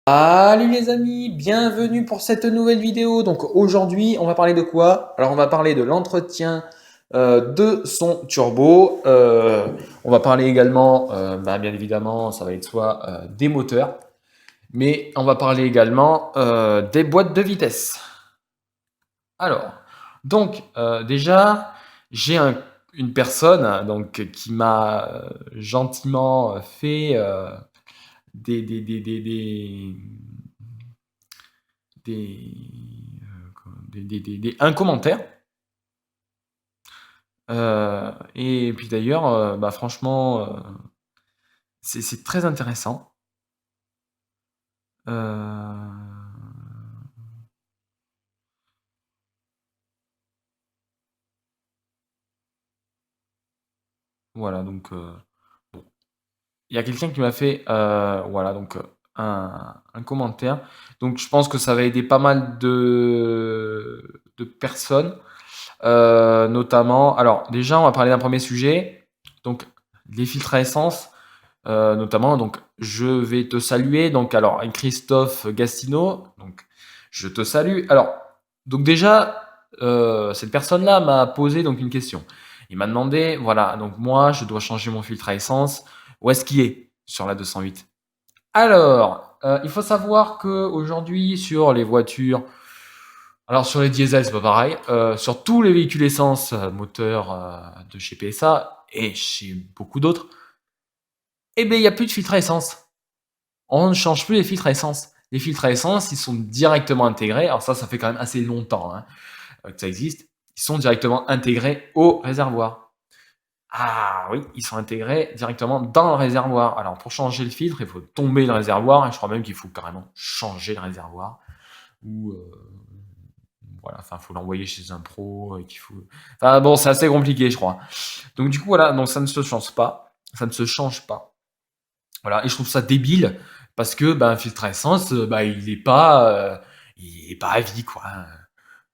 Salut les amis, bienvenue pour cette nouvelle vidéo. Donc aujourd'hui, on va parler de quoi? Alors on va parler de l'entretien de son turbo. On va parler également, bien évidemment, ça va être soit des moteurs, mais on va parler également des boîtes de vitesse. Alors, donc déjà, j'ai une personne donc qui m'a gentiment fait des, des, des, des, des- un commentaire. Et puis d'ailleurs, franchement, c'est très intéressant. Euh, voilà, donc bon. Il y a quelqu'un qui m'a fait voilà, donc, un commentaire. Donc je pense que ça va aider pas mal de personnes. Notamment, alors déjà, on va parler d'un premier sujet. Donc les filtres à essence. Notamment, donc, je vais te saluer. Donc, alors, Christophe Gastino, donc, je te salue. Alors, donc déjà, cette personne-là m'a posé donc une question. Il m'a demandé, voilà, donc moi, je dois changer mon filtre à essence. Où est-ce qu'il est sur la 208? Alors, il faut savoir que aujourd'hui, sur les voitures, alors sur les diesels, c'est pas pareil. Sur tous les véhicules essence, moteur de chez PSA et chez beaucoup d'autres, eh bien, il n'y a plus de filtre à essence. On ne change plus les filtres à essence. Les filtres à essence, ils sont directement intégrés. Alors ça fait quand même assez longtemps que ça existe. Ils sont directement intégrés au réservoir. Ah oui, ils sont intégrés directement dans le réservoir. Alors pour changer le filtre, il faut tomber le réservoir. Et je crois même qu'il faut carrément changer le réservoir. Ou voilà, enfin, il faut l'envoyer chez un pro. Et qu'il faut... Enfin bon, c'est assez compliqué, je crois. Donc du coup, voilà, donc ça ne se change pas. Ça ne se change pas. Voilà, et je trouve ça débile parce que un filtre à essence, il est pas à vie quoi.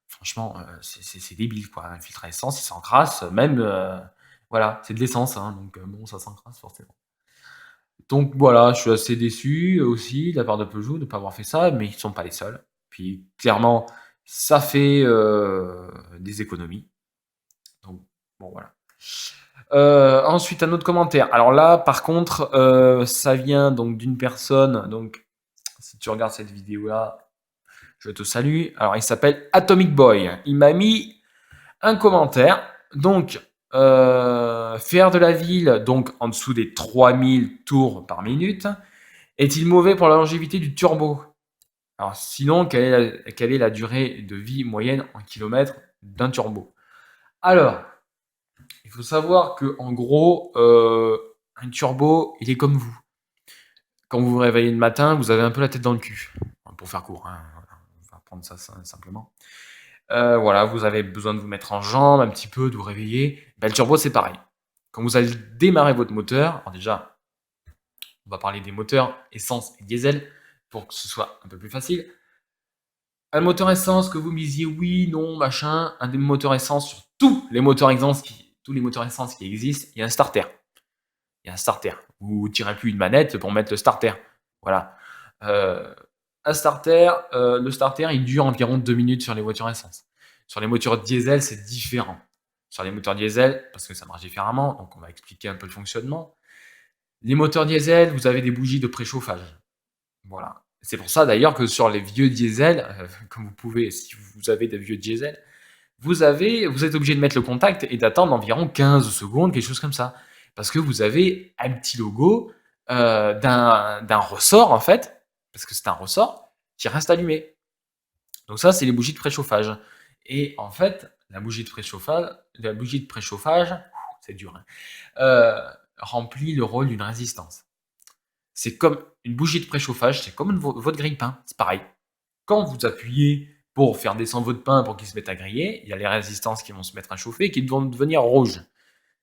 Franchement, c'est débile quoi. Un filtre à essence, il s'encrasse, même voilà, c'est de l'essence, hein, donc bon, ça s'encrasse forcément. Donc voilà, je suis assez déçu aussi de la part de Peugeot de ne pas avoir fait ça, mais ils sont pas les seuls. Puis clairement, ça fait des économies. Donc bon voilà. Ensuite, un autre commentaire. Alors là, par contre, ça vient donc d'une personne. Donc, si tu regardes cette vidéo-là, je te salue. Alors, il s'appelle Atomic Boy. Il m'a mis un commentaire. Donc, faire de la ville, donc en dessous des 3000 tours par minute, est-il mauvais pour la longévité du turbo? Alors, sinon, quelle est la durée de vie moyenne en kilomètres d'un turbo? Alors, il faut savoir que en gros, un turbo, il est comme vous. Quand vous vous réveillez le matin, vous avez un peu la tête dans le cul. Pour faire court, hein, on va prendre ça simplement. Voilà, vous avez besoin de vous mettre en jambe un petit peu, de vous réveiller. Le turbo, c'est pareil. Quand vous allez démarrer votre moteur, alors déjà, on va parler des moteurs essence et diesel pour que ce soit un peu plus facile. Un moteur essence que vous misiez oui, non, machin, un des moteurs essence sur tous les moteurs essence qui existent, il y a un starter. Il y a un starter. Vous tirez plus une manette pour mettre le starter. Voilà. Euh, un starter, le starter, il dure environ 2 minutes sur les voitures essence. Sur les moteurs diesel, c'est différent. Sur les moteurs diesel, parce que ça marche différemment, donc on va expliquer un peu le fonctionnement. Les moteurs diesel, vous avez des bougies de préchauffage. Voilà. C'est pour ça d'ailleurs que sur les vieux diesel, comme vous pouvez, si vous avez des vieux diesel, vous êtes obligé de mettre le contact et d'attendre environ 15 secondes, quelque chose comme ça. Parce que vous avez un petit logo d'un ressort, en fait, parce que c'est un ressort qui reste allumé. Donc ça, c'est les bougies de préchauffage. Et en fait, la bougie de préchauffage, c'est dur, hein, remplit le rôle d'une résistance. C'est comme une bougie de préchauffage, c'est comme votre grille-pain, c'est pareil. Quand vous appuyez pour faire descendre votre pain pour qu'il se mette à griller, il y a les résistances qui vont se mettre à chauffer et qui vont devenir rouges.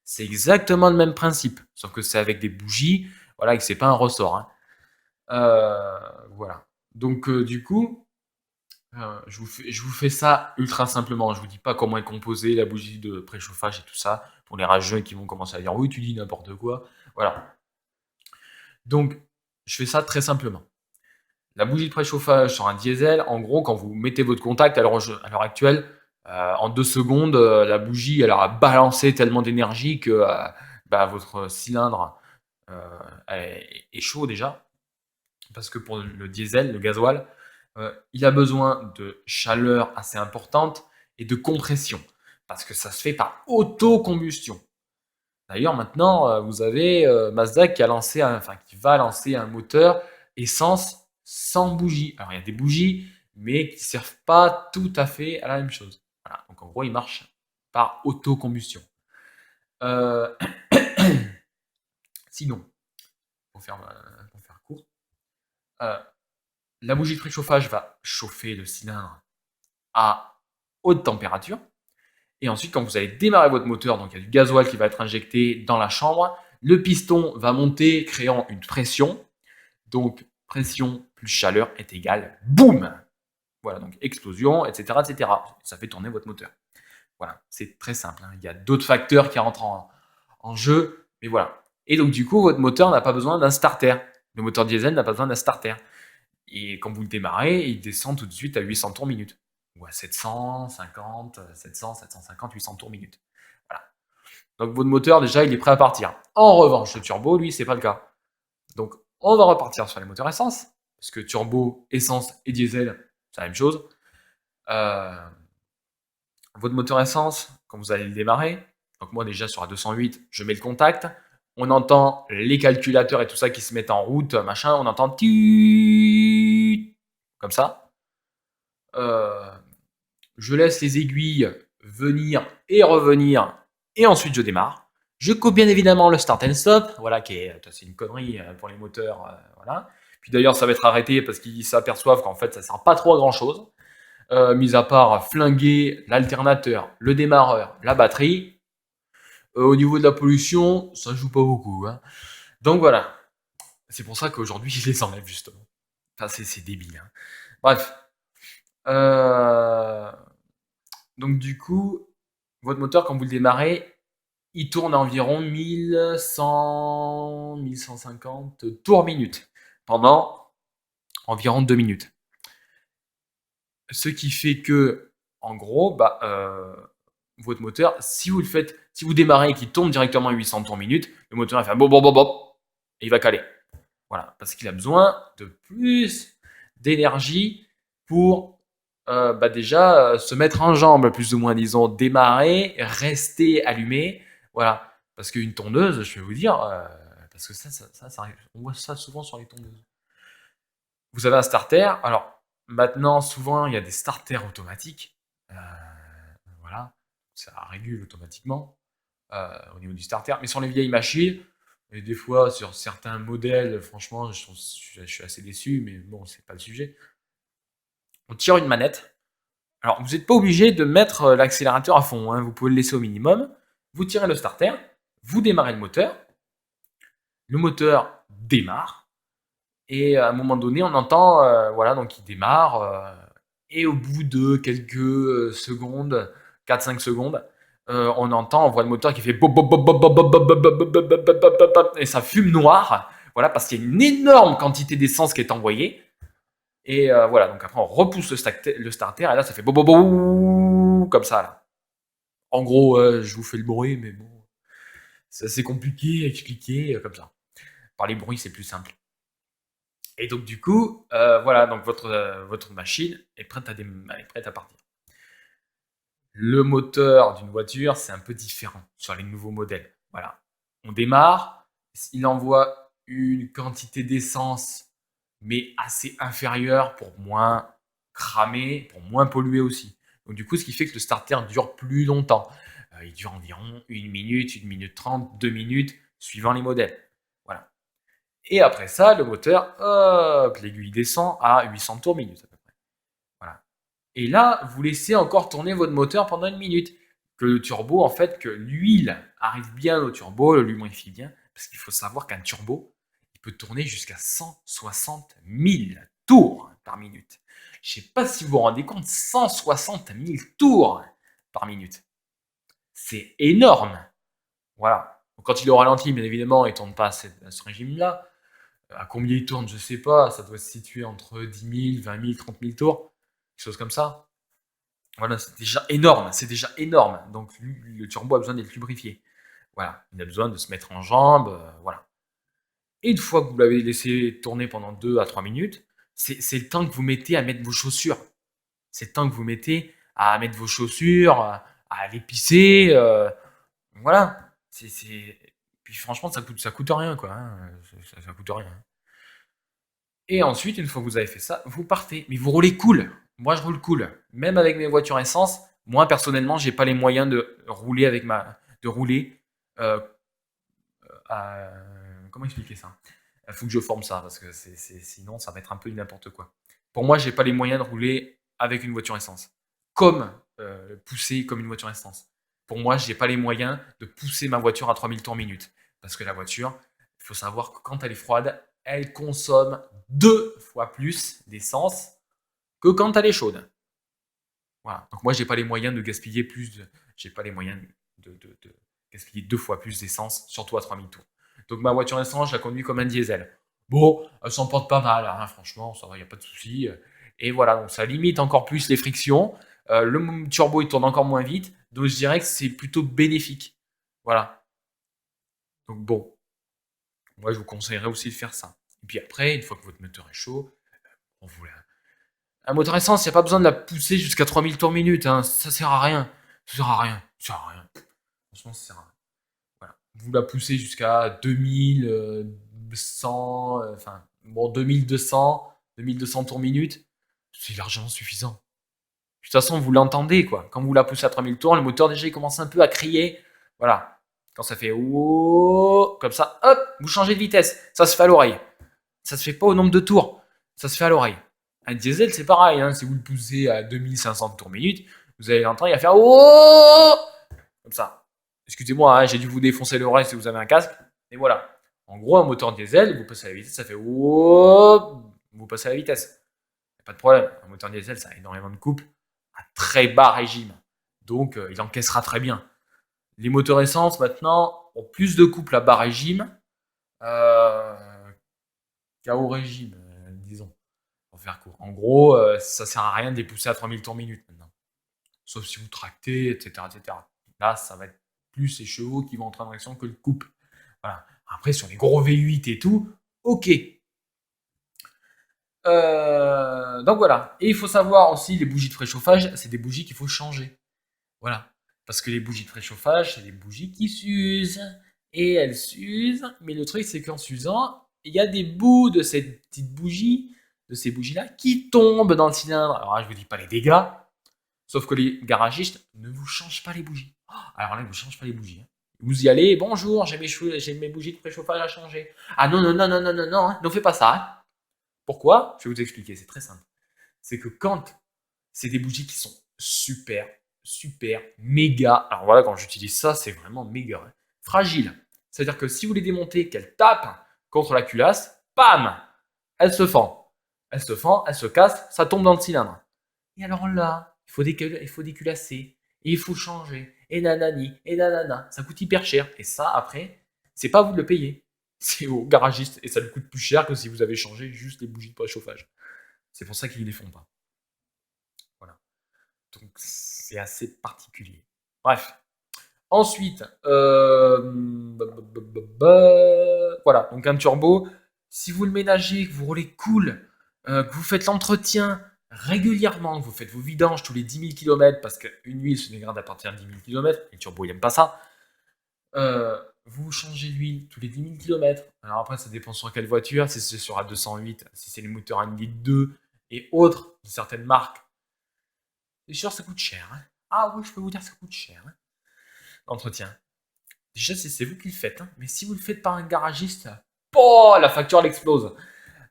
C'est exactement le même principe, sauf que c'est avec des bougies, voilà, et que c'est pas un ressort, hein. Voilà. Donc du coup, je vous fais ça ultra simplement. Je vous dis pas comment est composée la bougie de préchauffage et tout ça pour les rageux qui vont commencer à dire oui, tu dis n'importe quoi. Voilà. Donc je fais ça très simplement. La bougie de préchauffage sur un diesel, en gros, quand vous mettez votre contact à l'heure actuelle, en 2 secondes, la bougie, elle aura balancé tellement d'énergie que votre cylindre est chaud déjà. Parce que pour le diesel, le gasoil, il a besoin de chaleur assez importante et de compression. Parce que ça se fait par autocombustion. D'ailleurs, maintenant, vous avez Mazda qui va lancer un moteur essence sans bougie. Alors, il y a des bougies, mais qui ne servent pas tout à fait à la même chose. Voilà. Donc, en gros, il marche par autocombustion. Euh, Sinon, pour faire court, euh, la bougie de préchauffage va chauffer le cylindre à haute température. Et ensuite, quand vous allez démarrer votre moteur, donc il y a du gasoil qui va être injecté dans la chambre, le piston va monter, créant une pression. Donc, pression plus chaleur est égale boum. Voilà, donc explosion, etc., etc. Ça fait tourner votre moteur. Voilà, c'est très simple. Il y a d'autres facteurs qui rentrent en jeu, mais voilà. Et donc, du coup, votre moteur n'a pas besoin d'un starter. Le moteur diesel n'a pas besoin d'un starter. Et quand vous le démarrez, il descend tout de suite à 800 tours minute. Ou à 750, 700, 750, 800 tours minute. Voilà. Donc votre moteur, déjà, il est prêt à partir. En revanche, le turbo, lui, c'est pas le cas. Donc, on va repartir sur les moteurs essence. Parce que turbo, essence et diesel, c'est la même chose. Votre moteur essence, quand vous allez le démarrer, donc moi déjà sur la 208, je mets le contact. On entend les calculateurs et tout ça qui se mettent en route, machin. On entend comme ça. Je laisse les aiguilles venir et revenir, et ensuite je démarre. Je coupe bien évidemment le start and stop, voilà, c'est une connerie pour les moteurs, voilà. Puis d'ailleurs, ça va être arrêté parce qu'ils s'aperçoivent qu'en fait, ça sert pas trop à grand chose, mis à part flinguer l'alternateur, le démarreur, la batterie. Au niveau de la pollution, ça joue pas beaucoup, hein. Donc voilà, c'est pour ça qu'aujourd'hui, ils les enlèvent justement. Enfin, c'est débile, hein. Bref. Donc du coup, votre moteur, quand vous le démarrez, il tourne à environ 1100, 1150 tours minute pendant environ 2 minutes. Ce qui fait que, en gros, votre moteur, si vous démarrez et qu'il tourne directement à 800 tours minute, le moteur va faire bop, bop, bop, bop, et il va caler. Voilà, parce qu'il a besoin de plus d'énergie pour déjà se mettre en jambe, plus ou moins, disons, démarrer, rester allumé. Voilà, parce qu'une tondeuse, je vais vous dire, parce que ça arrive, on voit ça souvent sur les tondeuses. Vous avez un starter, alors maintenant, souvent, il y a des starters automatiques. Voilà, ça régule automatiquement au niveau du starter. Mais sur les vieilles machines, et des fois, sur certains modèles, franchement, je suis assez déçu, mais bon, c'est pas le sujet. On tire une manette. Alors, vous n'êtes pas obligé de mettre l'accélérateur à fond, hein. Vous pouvez le laisser au minimum. Vous tirez le starter, vous démarrez le moteur démarre, et à un moment donné, on entend, voilà, donc il démarre, et au bout de quelques secondes, 4-5 secondes, on voit le moteur qui fait bop, bop, bop, bop, bop, bop, bop, bop, bop, bop, bop, bop, bop, bop, et ça fume noir, voilà, parce qu'il y a une énorme quantité d'essence qui est envoyée. Et voilà, donc après on repousse le starter, et là ça fait bop, bop, bop, comme ça, là. En gros, je vous fais le bruit, mais bon, c'est assez compliqué à expliquer comme ça. Par les bruits, c'est plus simple. Et donc du coup, voilà, donc votre machine est prête à partir. Le moteur d'une voiture, c'est un peu différent sur les nouveaux modèles. Voilà. On démarre, il envoie une quantité d'essence, mais assez inférieure pour moins cramer, pour moins polluer aussi. Donc du coup, ce qui fait que le starter dure plus longtemps. Il dure environ 1 minute, 1 minute 30, 2 minutes, suivant les modèles. Voilà. Et après ça, le moteur, hop, l'aiguille descend à 800 tours minute à peu près. Voilà. Et là, vous laissez encore tourner votre moteur pendant 1 minute. Que le turbo, en fait, que l'huile arrive bien au turbo, le lubrifie bien. Parce qu'il faut savoir qu'un turbo, il peut tourner jusqu'à 160 000 tours par minute. Je ne sais pas si vous vous rendez compte, 160 000 tours par minute. C'est énorme. Voilà. Donc, quand il est au ralenti, bien évidemment, il ne tourne pas à ce régime-là. À combien il tourne, je sais pas, ça doit se situer entre 10 000, 20 000, 30 000 tours, quelque chose comme ça. Voilà, c'est déjà énorme. Donc le turbo a besoin d'être lubrifié. Voilà, il a besoin de se mettre en jambe, voilà. Et une fois que vous l'avez laissé tourner pendant 2 à 3 minutes, c'est le temps que vous mettez à mettre vos chaussures. C'est le temps que vous mettez à mettre vos chaussures, à les pisser, voilà. Puis franchement, ça coûte rien, quoi, hein. Ça coûte rien. Et ensuite, une fois que vous avez fait ça, vous partez. Mais vous roulez cool. Moi, je roule cool. Même avec mes voitures essence, moi, personnellement, j'ai pas les moyens de rouler de rouler, euh, à, comment expliquer ça? Il faut que je forme ça parce que sinon, ça va être un peu n'importe quoi. Pour moi, j'ai pas les moyens de rouler avec une voiture essence. Comme pousser comme une voiture essence. Pour moi, j'ai pas les moyens de pousser ma voiture à 3000 tours minute. Parce que la voiture, il faut savoir que quand elle est froide, elle consomme 2 fois plus d'essence que quand elle est chaude. Voilà. Donc moi, j'ai pas les moyens de gaspiller j'ai pas les moyens de gaspiller 2 fois plus d'essence, surtout à 3000 tours. Donc ma voiture essence, je la conduis comme un diesel. Bon, elle s'en porte pas mal, hein, franchement, ça va, il n'y a pas de souci. Et voilà, donc ça limite encore plus les frictions. Le turbo, il tourne encore moins vite. Donc je dirais que c'est plutôt bénéfique. Voilà. Donc bon, moi je vous conseillerais aussi de faire ça. Et puis après, une fois que votre moteur est chaud, on vous un moteur essence, il n'y a pas besoin de la pousser jusqu'à 3000 tours minute, hein. Ça sert à rien. Ça sert à rien. Ça sert à rien. Franchement, ça sert à rien. Voilà. Vous la poussez jusqu'à 2100, enfin, bon, 2200 tours minute. C'est largement suffisant. De toute façon, vous l'entendez, quoi. Quand vous la poussez à 3000 tours, le moteur, déjà, il commence un peu à crier. Voilà. Quand ça fait oh, comme ça, hop, vous changez de vitesse. Ça se fait à l'oreille. Ça se fait pas au nombre de tours. Ça se fait à l'oreille. Un diesel, c'est pareil, hein. Si vous le poussez à 2500 tours minute, vous allez l'entendre, il va faire oh, comme ça. Excusez-moi, hein, j'ai dû vous défoncer l'oreille si vous avez un casque. Et voilà. En gros, un moteur diesel, vous passez à la vitesse, ça fait oh, vous passez à la vitesse. Pas de problème. Un moteur diesel, ça a énormément de couple à très bas régime. Donc, il encaissera très bien. Les moteurs essence, maintenant, ont plus de couple à bas régime euh, qu'à haut régime, disons, pour faire court. En gros, ça sert à rien de les pousser à 3000 tours minute maintenant. Sauf si vous tractez, etc., etc. Là, ça va être plus les chevaux qui vont entrer en action que le couple. Voilà. Après, sur les gros V8 et tout, ok. Donc voilà. Et il faut savoir aussi, les bougies de préchauffage, c'est des bougies qu'il faut changer. Voilà. Parce que les bougies de préchauffage, c'est des bougies qui s'usent. Et elles s'usent. Mais le truc, c'est qu'en s'usant, il y a des bouts de cette petite bougie, de ces bougies-là, qui tombent dans le cylindre. Alors là, je vous dis pas les dégâts. Sauf que les garagistes ne vous changent pas les bougies. Alors là, ils ne vous changent pas les bougies, hein. Vous y allez, bonjour, j'ai mes bougies de préchauffage à changer. Ah non, non, non, non, non, non, non, hein, ne fais pas ça, hein. Pourquoi? Je vais vous expliquer, c'est très simple. C'est que quand c'est des bougies qui sont super, super, méga, alors voilà, quand j'utilise ça, c'est vraiment méga, hein, fragile. C'est-à-dire que si vous les démontez, qu'elles tapent contre la culasse, bam, elles se fend. Elles se fend, elles se cassent, ça tombe dans le cylindre. Et alors là, il faut déculasser, et il faut changer, et nanani, et nanana. Ça coûte hyper cher. Et ça, après, c'est pas à vous de le payer. C'est au garagiste, et ça lui coûte plus cher que si vous avez changé juste les bougies de préchauffage. C'est pour ça qu'ils les font pas. Voilà. Donc c'est assez particulier. Bref. Ensuite, voilà. Donc un turbo, si vous le ménagez, que vous roulez cool, que vous faites l'entretien régulièrement, que vous faites vos vidanges tous les 10 000 km, parce qu'une huile se dégrade à partir de 10 000 km, et le turbo il n'aime pas ça. Vous changez l'huile tous les 10 000 km. Alors après, ça dépend sur quelle voiture. Si c'est sur A208, si c'est les moteurs 1,2 litre et autres de certaines marques, c'est sûr, ça coûte cher, hein. Ah oui, je peux vous dire, ça coûte cher, hein, l'entretien. Déjà, c'est vous qui le faites, hein. Mais si vous le faites par un garagiste, oh, la facture elle explose.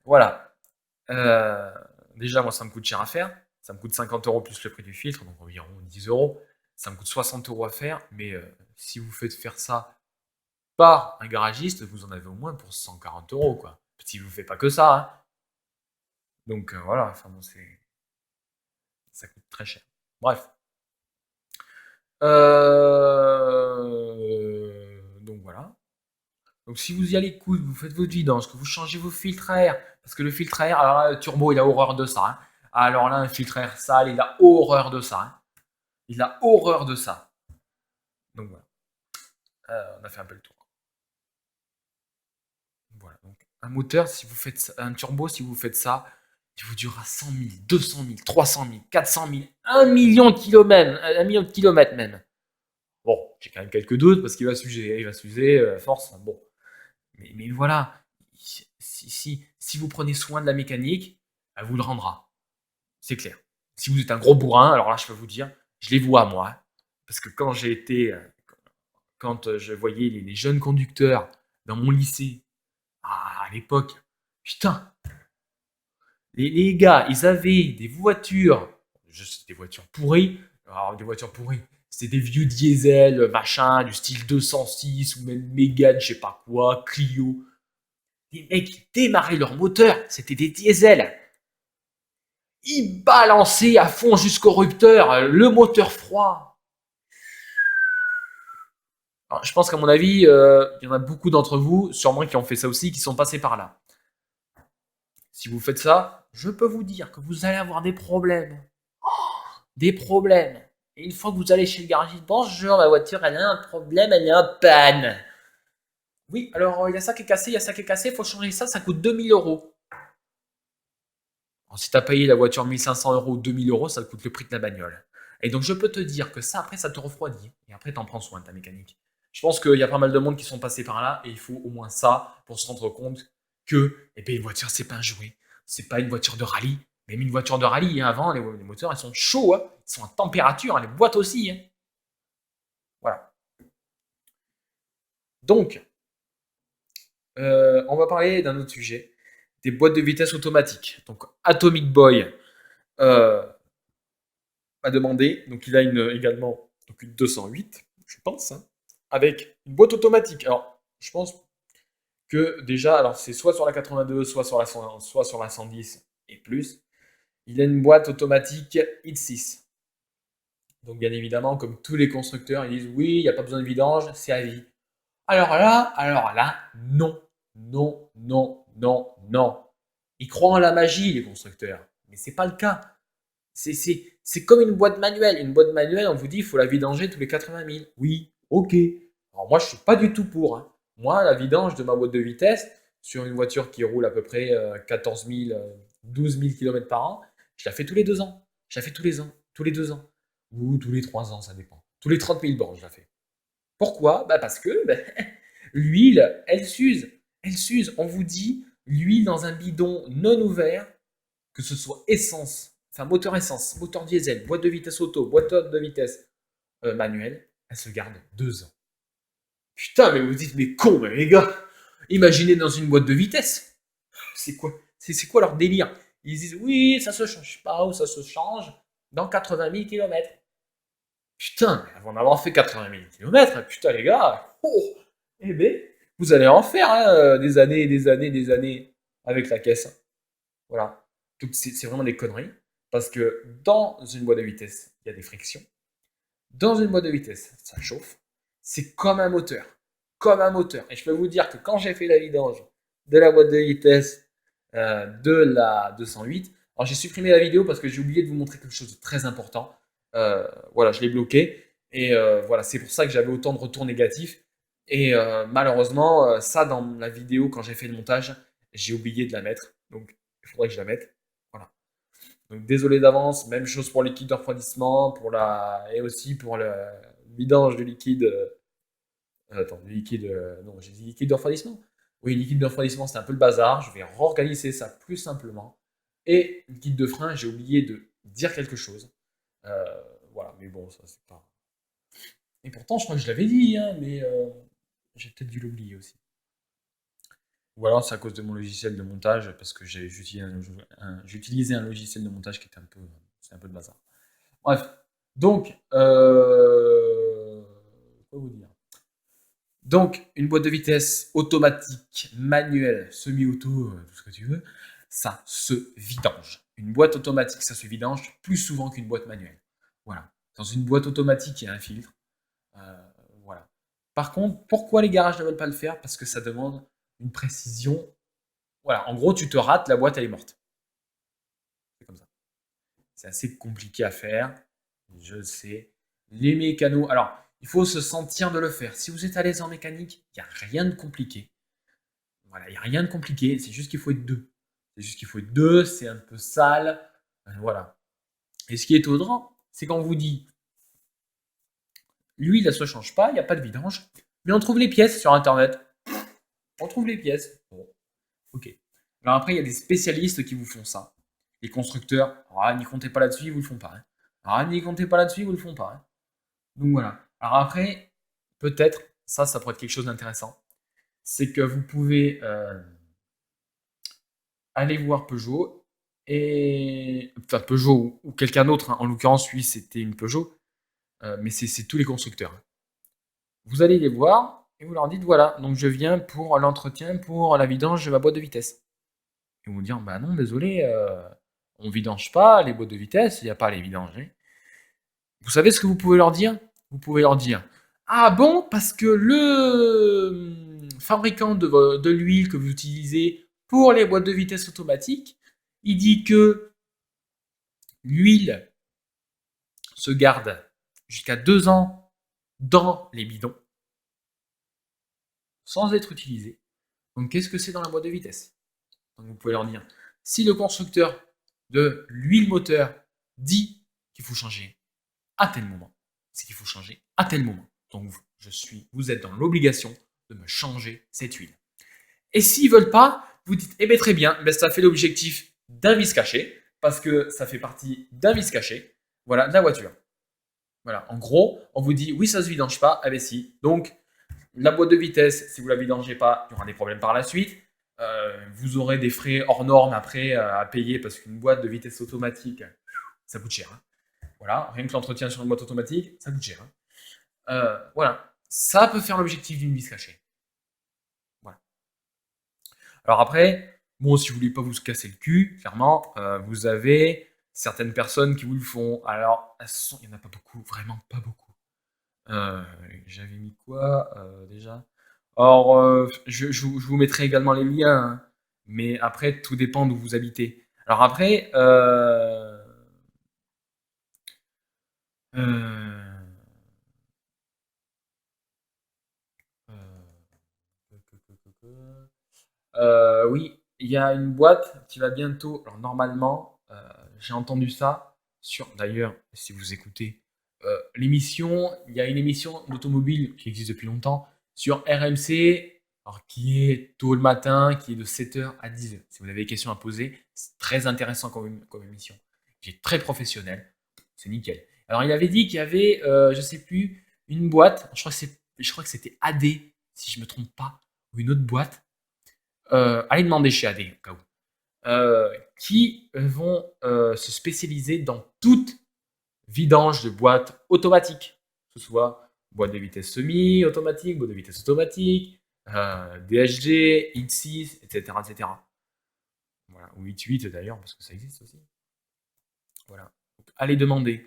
Voilà. Euh, Déjà, moi, ça me coûte cher à faire. Ça me coûte 50 euros plus le prix du filtre, donc environ 10 euros. Ça me coûte 60 euros à faire. Mais si vous faites faire ça par un garagiste, vous en avez au moins pour 140 euros, quoi. Si vous ne faites pas que ça, hein. Donc voilà, enfin, bon, ça coûte très cher. Bref. Donc voilà. Donc si vous y allez cool, vous faites votre vidange, que vous changez vos filtres à air, parce que le filtre à air, alors là, le turbo, il a horreur de ça, hein. Alors là, un filtre à air sale, il a horreur de ça, hein. Il a horreur de ça. Donc voilà. On a fait un peu le tour. Voilà. Donc un moteur, si vous faites ça, un turbo, si vous faites ça, il vous durera 100 000, 200 000, 300 000, 400 000, 1 million de kilomètres, 1 million de kilomètres même. Bon, j'ai quand même quelques doutes parce qu'il va s'user à force. Bon, mais voilà. Si vous prenez soin de la mécanique, elle vous le rendra. C'est clair. Si vous êtes un gros bourrin, alors là, je peux vous dire, je les vois moi. Parce que quand je voyais les jeunes conducteurs dans mon lycée, à l'époque, putain, les gars, ils avaient des voitures, des voitures pourries, alors des voitures pourries, c'était des vieux diesel, machin, du style 206 ou même Mégane, je sais pas quoi, Clio. Les mecs, ils démarraient leur moteur, c'était des diesels. Ils balançaient à fond jusqu'au rupteur, le moteur froid. Alors, je pense qu'à mon avis, il y en a beaucoup d'entre vous, sûrement qui ont fait ça aussi, qui sont passés par là. Si vous faites ça, je peux vous dire que vous allez avoir des problèmes. Des problèmes. Et une fois que vous allez chez le garagiste, bonjour, ma voiture, elle a un problème, elle est en panne. Oui, alors il y a ça qui est cassé, il y a ça qui est cassé, il faut changer ça, ça coûte 2000 euros. Alors, si tu as payé la voiture 1500 euros, 2000 euros, ça coûte le prix de la bagnole. Et donc je peux te dire que ça, après, ça te refroidit. Et après, tu en prends soin de ta mécanique. Je pense qu'il y a pas mal de monde qui sont passés par là, et il faut au moins ça pour se rendre compte que une voiture, c'est pas un jouet. C'est pas une voiture de rallye. Même une voiture de rallye, hein, avant, les moteurs, ils sont chauds, hein. Ils sont en température, hein, les boîtes aussi, hein. Voilà. Donc, on va parler d'un autre sujet, des boîtes de vitesse automatiques. Donc, Atomic Boy euh, a demandé, donc il a également donc une 208, je pense, hein, avec une boîte automatique. Alors, je pense que déjà, alors c'est soit sur la 82, soit sur la 110 et plus, il a une boîte automatique X6. Donc, bien évidemment, comme tous les constructeurs, ils disent oui, il n'y a pas besoin de vidange, c'est à vie. Alors là, non, non, non, non, non. Ils croient en la magie, les constructeurs. Mais c'est pas le cas. C'est comme une boîte manuelle. Une boîte manuelle, on vous dit, il faut la vidanger tous les 80 000. Oui, ok. Alors moi, je suis pas du tout pour, hein. Moi, la vidange de ma boîte de vitesse, sur une voiture qui roule à peu près 14 000, 12 000 km par an, je la fais tous les 2 ans. Je la fais tous les ans, tous les 2 ans. Ou tous les 3 ans, ça dépend. Tous les 30 000 bornes, je la fais. Pourquoi? Bah parce que l'huile, elle s'use. Elle s'use. On vous dit, l'huile dans un bidon non ouvert, que ce soit essence, enfin moteur essence, moteur diesel, boîte de vitesse auto, boîte de vitesse manuelle, elle se garde 2 ans. Putain, mais vous dites, mais con, mais les gars, imaginez dans une boîte de vitesse. C'est quoi? C'est quoi leur délire? Ils disent, oui, ça se change pas, ou ça se change dans 80 000 km. Putain, avant d'avoir fait 80 000 km, putain les gars, oh, eh ben, vous allez en faire hein, des années, des années, des années avec la caisse. Voilà. Donc c'est vraiment des conneries. Parce que dans une boîte de vitesse, il y a des frictions. Dans une boîte de vitesse, ça chauffe. C'est comme un moteur. Comme un moteur. Et je peux vous dire que quand j'ai fait la vidange de la boîte de vitesse de la 208, alors j'ai supprimé la vidéo parce que j'ai oublié de vous montrer quelque chose de très important. Voilà, je l'ai bloqué. Et voilà, c'est pour ça que j'avais autant de retours négatifs. Et malheureusement, ça dans la vidéo, quand j'ai fait le montage, j'ai oublié de la mettre. Donc, il faudrait que je la mette. Voilà. Donc désolé d'avance, même chose pour le liquide de refroidissement, et aussi pour le vidange du liquide. Attends, du liquide. Non, j'ai dit liquide de refroidissement. Oui, liquide de refroidissement, c'est un peu le bazar. Je vais réorganiser ça plus simplement. Et liquide de frein, j'ai oublié de dire quelque chose. Euh, voilà, mais bon, ça c'est pas. Et pourtant, je crois que je l'avais dit, hein, mais j'ai peut-être dû l'oublier aussi. Ou alors c'est à cause de mon logiciel de montage, parce que j'utilisais un logiciel de montage qui était un peu, c'est un peu de bazar. Bref, donc, quoi vous dire? Donc, une boîte de vitesse automatique, manuelle, semi-auto, tout ce que tu veux, ça se vidange. Une boîte automatique, ça se vidange plus souvent qu'une boîte manuelle. Voilà. Dans une boîte automatique, il y a un filtre. Euh, voilà. Par contre, pourquoi les garages ne veulent pas le faire? Parce que ça demande une précision. Voilà, en gros, tu te rates, la boîte, elle est morte. C'est comme ça. C'est assez compliqué à faire, je le sais. Les mécanos, alors, il faut se sentir de le faire. Si vous êtes à l'aise en mécanique, il n'y a rien de compliqué. Voilà, il n'y a rien de compliqué, c'est juste qu'il faut être deux. C'est juste qu'il faut être deux, c'est un peu sale. Voilà. Et ce qui est étonnant, c'est quand on vous dit l'huile, elle ne se change pas, il n'y a pas de vidange, mais on trouve les pièces sur Internet. On trouve les pièces. Bon, ok. Alors après, il y a des spécialistes qui vous font ça. Les constructeurs, n'y comptez pas là-dessus, ils vous le font pas. N'y comptez pas là-dessus, ils vous le font pas. Donc voilà. Alors après, peut-être, ça pourrait être quelque chose d'intéressant. C'est que vous pouvez aller voir Peugeot et enfin Peugeot ou quelqu'un d'autre. En l'occurrence, lui, c'était une Peugeot, mais c'est tous les constructeurs. Vous allez les voir et vous leur dites voilà, donc je viens pour l'entretien, pour la vidange de ma boîte de vitesse. Ils vont vous dire bah non, désolé, on vidange pas les boîtes de vitesse, il n'y a pas à les vidanger. Vous savez ce que vous pouvez leur dire? Vous pouvez leur dire ah bon, parce que le fabricant de l'huile que vous utilisez pour les boîtes de vitesse automatiques, il dit que l'huile se garde jusqu'à 2 ans dans les bidons sans être utilisée. Donc qu'est-ce que c'est dans la boîte de vitesse? Donc vous pouvez leur dire si le constructeur de l'huile moteur dit qu'il faut changer à tel moment, c'est qu'il faut changer à tel moment. Donc vous êtes dans l'obligation de me changer cette huile. Et s'ils veulent pas, vous dites eh bien très bien, ça fait l'objectif d'un vis caché parce que ça fait partie d'un vis caché, voilà, de la voiture. Voilà, en gros, on vous dit oui, ça se vidange pas, ah ben si. Donc la boîte de vitesse, si vous la vidangez pas, il y aura des problèmes par la suite. Vous aurez des frais hors normes après à payer parce qu'une boîte de vitesse automatique, ça coûte cher. Voilà, rien que l'entretien sur une boîte automatique, ça coûte cher. Voilà, ça peut faire l'objectif d'une vis cachée. Voilà. Alors après, bon, si vous voulez pas vous casser le cul, clairement, vous avez certaines personnes qui vous le font. Alors, il n'y en a pas beaucoup, vraiment pas beaucoup. J'avais mis quoi déjà? Alors, je vous mettrai également les liens, hein. Mais après, tout dépend d'où vous habitez. Alors après, euh, oui, il y a une boîte qui va bientôt. Alors normalement, j'ai entendu ça sur. D'ailleurs, si vous écoutez l'émission, il y a une émission d'automobile qui existe depuis longtemps sur RMC, alors qui est tôt le matin, qui est de 7h à 10h. Si vous avez des questions à poser, c'est très intéressant comme émission. Qui est très professionnel, c'est nickel. Alors il avait dit qu'il y avait, je sais plus, une boîte. Je crois que c'était AD, si je me trompe pas, ou une autre boîte allez demander chez AD au cas où, qui vont se spécialiser dans toute vidange de boîtes automatiques, que ce soit boîte de vitesse semi-automatique, boîte de vitesse automatique, DHG, X6, etc., etc. Voilà, ou X8 d'ailleurs, parce que ça existe aussi. Voilà. Donc, allez demander.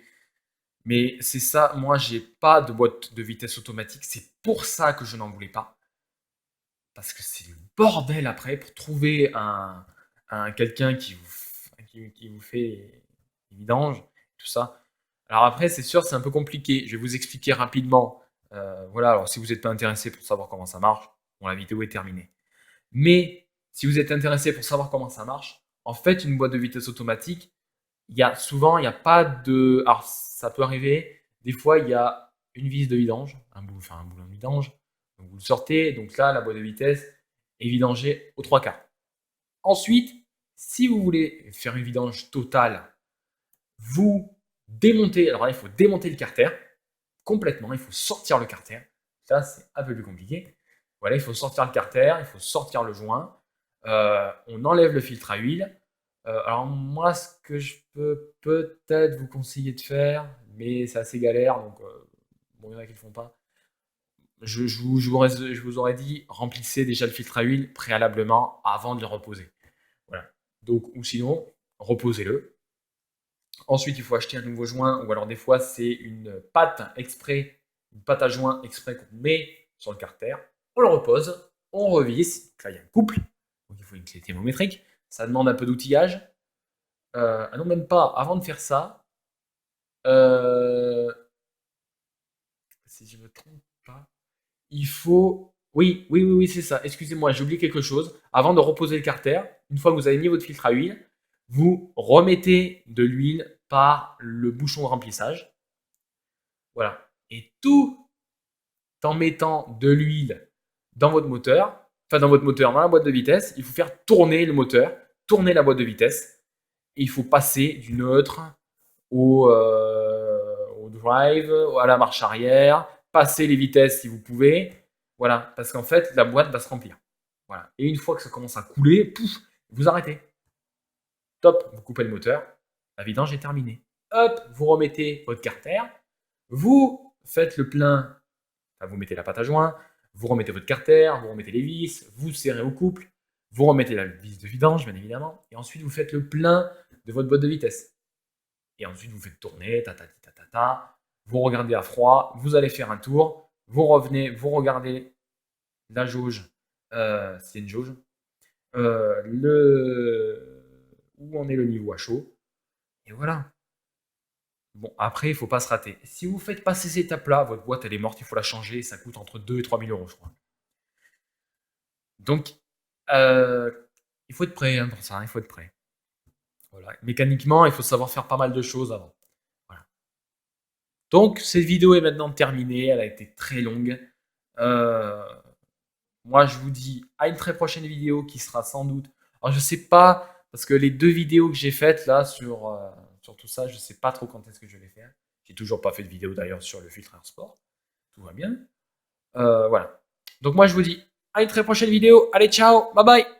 Mais c'est ça, moi j'ai pas de boîte de vitesse automatique, c'est pour ça que je n'en voulais pas. Parce que c'est le bordel après pour trouver quelqu'un qui vous fait les vidanges, tout ça. Alors après, c'est sûr, c'est un peu compliqué. Je vais vous expliquer rapidement. Voilà, alors si vous n'êtes pas intéressé pour savoir comment ça marche, bon, la vidéo est terminée. Mais si vous êtes intéressé pour savoir comment ça marche, en fait, une boîte de vitesse automatique, il n'y a pas de. Alors, ça peut arriver, des fois, il y a une vis de vidange, un boulon de vidange. Donc, vous le sortez, donc là, la boîte de vitesse est vidangée aux 3 quarts. Ensuite, si vous voulez faire une vidange totale, vous démontez. Alors là, il faut démonter le carter complètement, il faut sortir le carter. Ça, c'est un peu plus compliqué. Voilà, il faut sortir le carter, il faut sortir le joint. On enlève le filtre à huile. Alors moi, ce que je peux peut-être vous conseiller de faire, mais c'est assez galère, donc bon, il y en a qui ne le font pas. Je vous aurais dit, remplissez déjà le filtre à huile préalablement avant de le reposer. Voilà. Donc, ou sinon, reposez-le. Ensuite, il faut acheter un nouveau joint, ou alors des fois, c'est une pâte exprès, une pâte à joint exprès qu'on met sur le carter, on le repose, on revisse. Là, il y a un couple, donc il faut une clé thermométrique. Ça demande un peu d'outillage. Ah non, même pas. Avant de faire ça, euh, si je me trompe pas, il faut. Oui, c'est ça. Excusez-moi, j'ai oublié quelque chose. Avant de reposer le carter, une fois que vous avez mis votre filtre à huile, vous remettez de l'huile par le bouchon de remplissage. Voilà. Et tout en mettant de l'huile dans votre moteur, enfin dans votre moteur, dans la boîte de vitesse, il faut faire tourner le moteur, tourner la boîte de vitesse, et il faut passer du neutre au drive, à la marche arrière, passer les vitesses si vous pouvez, voilà, parce qu'en fait la boîte va se remplir. Voilà. Et une fois que ça commence à couler, pouf, vous arrêtez. Top, vous coupez le moteur, la vidange est terminée. Hop, vous remettez votre carter, vous faites le plein. Enfin, vous mettez la pâte à joint, vous remettez votre carter, vous remettez les vis, vous serrez au couple, vous remettez la vis de vidange, bien évidemment, et ensuite vous faites le plein de votre boîte de vitesse. Et ensuite vous faites tourner, vous regardez à froid, vous allez faire un tour, vous revenez, vous regardez la jauge, c'est une jauge, où en est le niveau à chaud, et voilà. Bon, après, il ne faut pas se rater. Si vous faites passer cette étape-là, votre boîte, elle est morte, il faut la changer, ça coûte entre 2 et 3 000 euros, je crois. Donc, euh, il faut être prêt hein, pour ça, hein, il faut être prêt. Voilà. Mécaniquement, il faut savoir faire pas mal de choses avant. Voilà. Donc, cette vidéo est maintenant terminée, elle a été très longue. Euh, Moi, je vous dis à une très prochaine vidéo qui sera sans doute. Alors, je sais pas, parce que les 2 vidéos que j'ai faites là sur tout ça, je sais pas trop quand est-ce que je vais les faire. J'ai toujours pas fait de vidéo d'ailleurs sur le filtre Air Sport. Tout va bien. Voilà. Donc moi je vous dis à une très prochaine vidéo. Allez, ciao, bye bye.